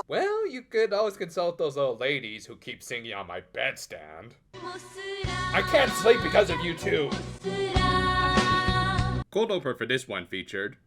Well, you could always consult those old ladies who keep singing on my bedstand. I can't sleep because of you two! Cold opener for this one featured.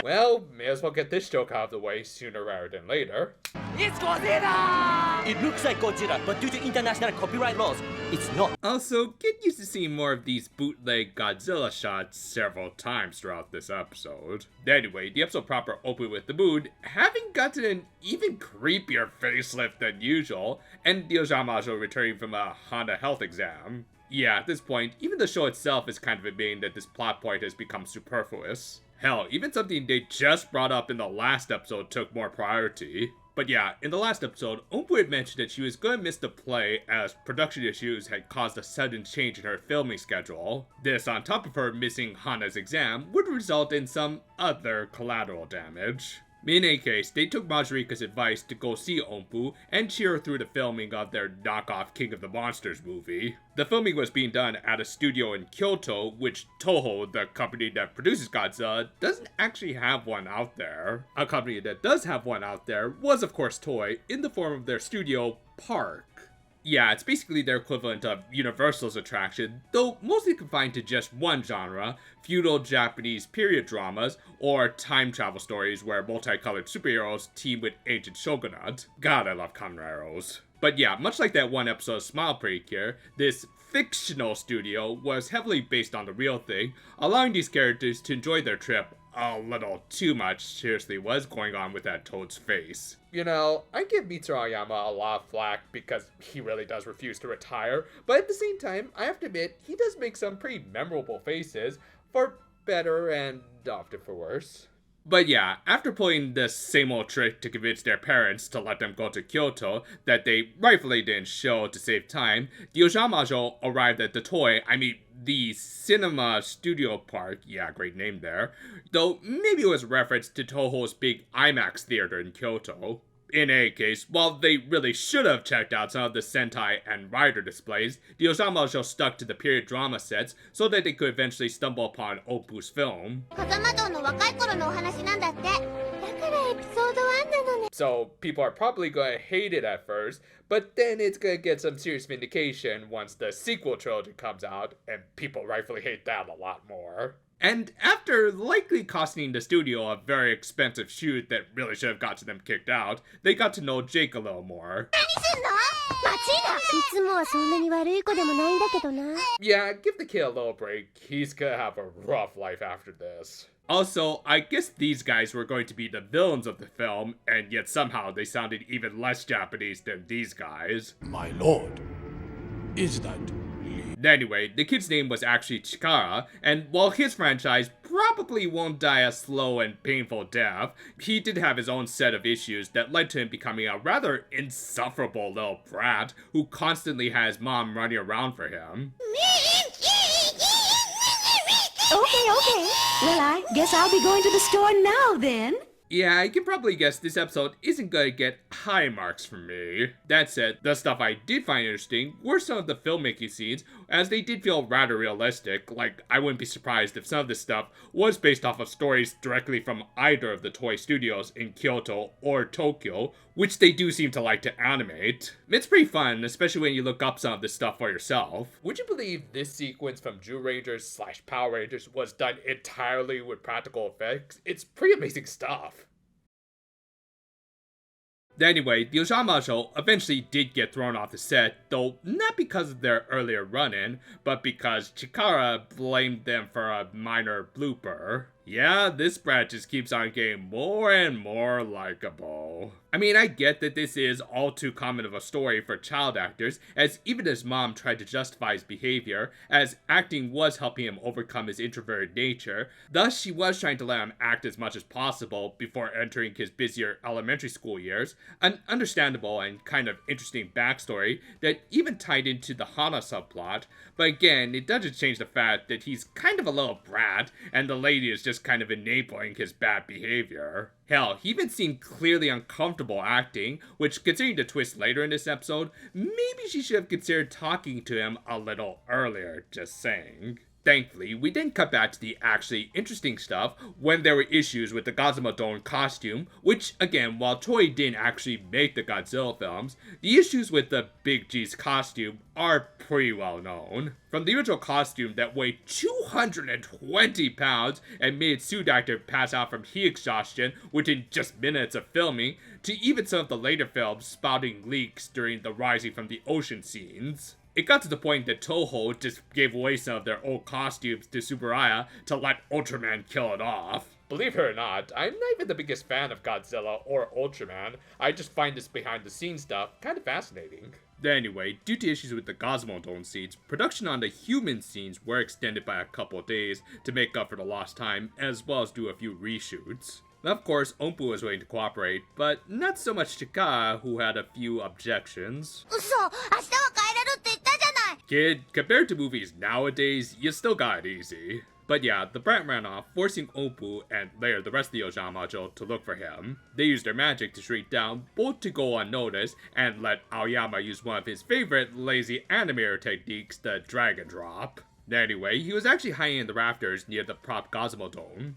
Well, may as well get this joke out of the way sooner rather than later. It's Godzilla! It looks like Godzilla, but due to international copyright laws, it's not. Also, get used to seeing more of these bootleg Godzilla shots several times throughout this episode. Anyway, the episode proper opened with the mood having gotten an even creepier facelift than usual, and the Ojamajo returning from a Honda health exam. Yeah, at this point, even the show itself is kind of admitting that this plot point has become superfluous. Hell, even something they just brought up in the last episode took more priority. But yeah, in the last episode, Ompu had mentioned that she was going to miss the play as production issues had caused a sudden change in her filming schedule. This, on top of her missing Hana's exam, would result in some other collateral damage. In any case, they took Majorika's advice to go see Ompu and cheer her through the filming of their knockoff King of the Monsters movie. The filming was being done at a studio in Kyoto, which Toho, the company that produces Godzilla, doesn't actually have one out there. A company that does have one out there was of course Toei, in the form of their studio Park. Yeah, it's basically their equivalent of Universal's attraction, though mostly confined to just one genre, feudal Japanese period dramas, or time travel stories where multicolored superheroes team with ancient shogunate. God, I love Kamen Riders. But yeah, much like that one episode of Smile Pretty Cure, this fictional studio was heavily based on the real thing, allowing these characters to enjoy their trip a little too much. Seriously, what's going on with that Toad's face? You know, I give Mitsuru Aoyama a lot of flack because he really does refuse to retire, but at the same time, I have to admit, he does make some pretty memorable faces, for better and often for worse. But yeah, after pulling this same old trick to convince their parents to let them go to Kyoto that they rightfully didn't show to save time, the Ojamajo arrived at the Cinema Studio Park, yeah, great name there, though maybe it was a reference to Toho's big IMAX theater in Kyoto. In any case, while they really should have checked out some of the Sentai and Rider displays, the Ojamajo stuck to the period drama sets so that they could eventually stumble upon Ompu's film. So people are probably going to hate it at first, but then it's going to get some serious vindication once the sequel trilogy comes out, and people rightfully hate that a lot more. And after likely costing the studio a very expensive shoot that really should have gotten them kicked out, they got to know Jake a little more. Yeah, give the kid a little break. He's gonna have a rough life after this. Also, I guess these guys were going to be the villains of the film, and yet somehow they sounded even less Japanese than these guys. My lord, is that... Anyway, the kid's name was actually Chikara, and while his franchise probably won't die a slow and painful death, he did have his own set of issues that led to him becoming a rather insufferable little brat who constantly has mom running around for him. Okay. Well, I guess I'll be going to the store now then. Yeah, you can probably guess this episode isn't gonna get high marks from me. That said, the stuff I did find interesting were some of the filmmaking scenes, as they did feel rather realistic. Like, I wouldn't be surprised if some of this stuff was based off of stories directly from either of the Toei studios in Kyoto or Tokyo, which they do seem to like to animate. It's pretty fun, especially when you look up some of this stuff for yourself. Would you believe this sequence from Jew Rangers / Power Rangers was done entirely with practical effects? It's pretty amazing stuff. Anyway, the Ojamajo eventually did get thrown off the set, though not because of their earlier run-in, but because Chikara blamed them for a minor blooper. Yeah, this brat just keeps on getting more and more likable. I mean, I get that this is all too common of a story for child actors, as even his mom tried to justify his behavior, as acting was helping him overcome his introverted nature. Thus, she was trying to let him act as much as possible before entering his busier elementary school years. An understandable and kind of interesting backstory that even tied into the Hana subplot, but again, it doesn't change the fact that he's kind of a little brat, and the lady is just just kind of enabling his bad behavior. Hell, he even seemed clearly uncomfortable acting, which, considering the twist later in this episode, maybe she should have considered talking to him a little earlier, just saying. Thankfully, we didn't cut back to the actually interesting stuff when there were issues with the Gazamodon costume, which, again, while Toei didn't actually make the Godzilla films, the issues with the Big G's costume are pretty well known. From the original costume that weighed 220 pounds and made suit actor pass out from heat exhaustion within just minutes of filming, to even some of the later films spouting leaks during the rising from the ocean scenes. It got to the point that Toho just gave away some of their old costumes to Tsuburaya to let Ultraman kill it off. Believe it or not, I'm not even the biggest fan of Godzilla or Ultraman. I just find this behind the scenes stuff kind of fascinating. Anyway, due to issues with the Gazamodon scenes, production on the human scenes were extended by a couple days to make up for the lost time, as well as do a few reshoots. Of course, Ompu was willing to cooperate, but not so much Chika, who had a few objections. Kid, compared to movies nowadays, you still got it easy. But yeah, the brat ran off, forcing Ompu and later the rest of the Ojamajo to look for him. They used their magic to shrink down, both to go unnoticed, and let Aoyama use one of his favorite lazy animator techniques, the dragon drop. Anyway, he was actually hiding in the rafters near the prop Gazamodon.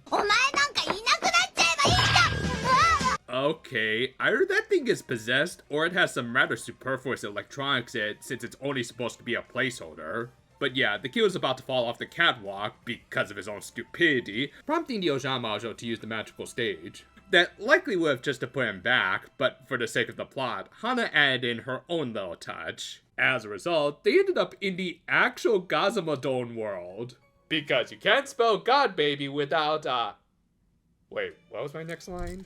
Okay, either that thing is possessed, or it has some rather superfluous electronics in it since it's only supposed to be a placeholder. But yeah, the kid was about to fall off the catwalk because of his own stupidity, prompting the Ojamajo to use the magical stage. That likely would have just to put him back, but for the sake of the plot, Hana added in her own little touch. As a result, they ended up in the actual Gazamodon world. Because you can't spell God Baby without, Wait, what was my next line?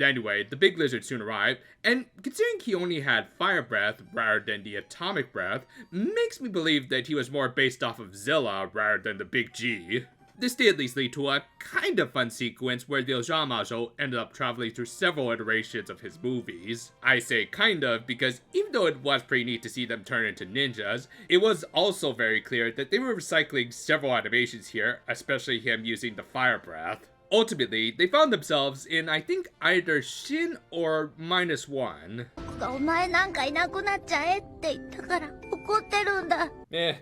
Anyway, the big lizard soon arrived, and considering he only had fire breath rather than the atomic breath, makes me believe that he was more based off of Zilla rather than the Big G. This did at least lead to a kind of fun sequence where the Ojamajo ended up traveling through several iterations of his movies. I say kind of because even though it was pretty neat to see them turn into ninjas, it was also very clear that they were recycling several animations here, especially him using the fire breath. Ultimately, they found themselves in, I think, either Shin or -1.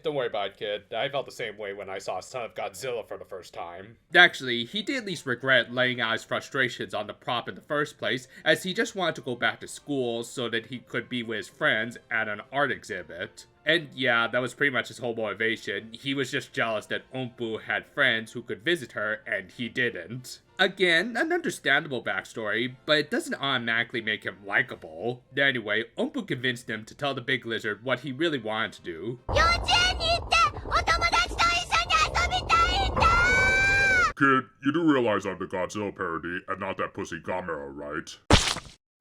Don't worry about it, kid. I felt the same way when I saw Son of Godzilla for the first time. Actually, he did at least regret laying out his frustrations on the prop in the first place, as he just wanted to go back to school so that he could be with his friends at an art exhibit. And yeah, that was pretty much his whole motivation. He was just jealous that Ompu had friends who could visit her, and he didn't. Again, an understandable backstory, but it doesn't automatically make him likable. Anyway, Ompu convinced him to tell the big lizard what he really wanted to do. Kid, you do realize I'm the Godzilla parody and not that pussy Gamera, right?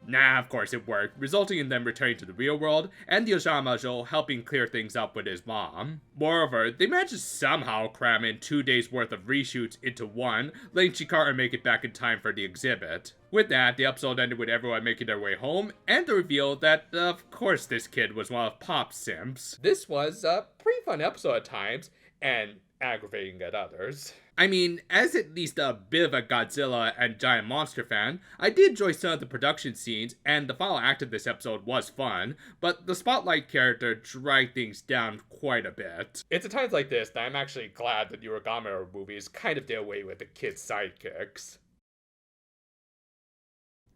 Nah, of course it worked, resulting in them returning to the real world, and the Ojamajo helping clear things up with his mom. Moreover, they managed to somehow cram in 2 days worth of reshoots into one, letting Chikara make it back in time for the exhibit. With that, the episode ended with everyone making their way home, and the reveal that, of course, this kid was one of Pop's simps. This was a pretty fun episode at times, and aggravating at others. I mean, as at least a bit of a Godzilla and giant monster fan, I did enjoy some of the production scenes, and the final act of this episode was fun, but the Spotlight character dragged things down quite a bit. It's at times like this that I'm actually glad that newer Gamera movies kind of did away with the kid's sidekicks.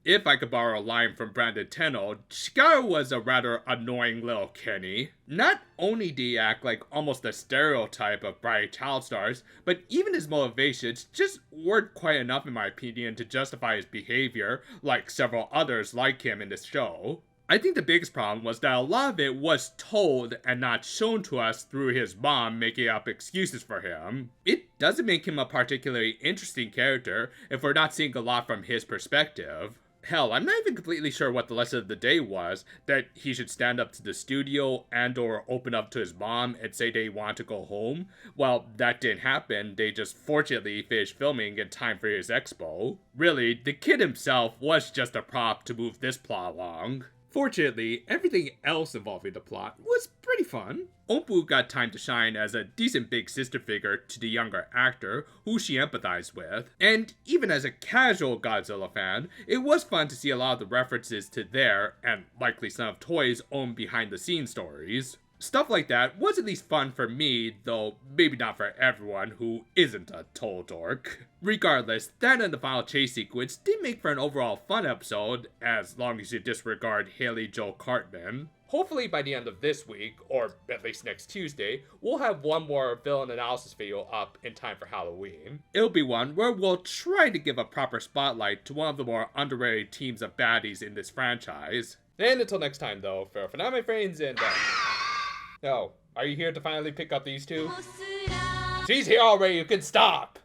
If I could borrow a line from Brandon Teno, Chikara was a rather annoying little Kenny. Not only did he act like almost a stereotype of bright child stars, but even his motivations just weren't quite enough in my opinion to justify his behavior, like several others like him in this show. I think the biggest problem was that a lot of it was told and not shown to us through his mom making up excuses for him. It doesn't make him a particularly interesting character if we're not seeing a lot from his perspective. Hell, I'm not even completely sure what the lesson of the day was, that he should stand up to the studio and or open up to his mom and say they want to go home. Well, that didn't happen, they just fortunately finished filming in time for his expo. Really, the kid himself was just a prop to move this plot along. Fortunately, everything else involving the plot was pretty pretty fun. Ompu got time to shine as a decent big sister figure to the younger actor, who she empathized with. And even as a casual Godzilla fan, it was fun to see a lot of the references to their, and likely some of Toei's, own behind-the-scenes stories. Stuff like that was at least fun for me, though maybe not for everyone who isn't a total dork. Regardless, that and the final chase sequence did make for an overall fun episode, as long as you disregard Haley Joel Cartman. Hopefully by the end of this week, or at least next Tuesday, we'll have one more villain analysis video up in time for Halloween. It'll be one where we'll try to give a proper spotlight to one of the more underrated teams of baddies in this franchise. And until next time though, farewell for now my friends, and oh, are you here to finally pick up these two? She's here already, you can stop!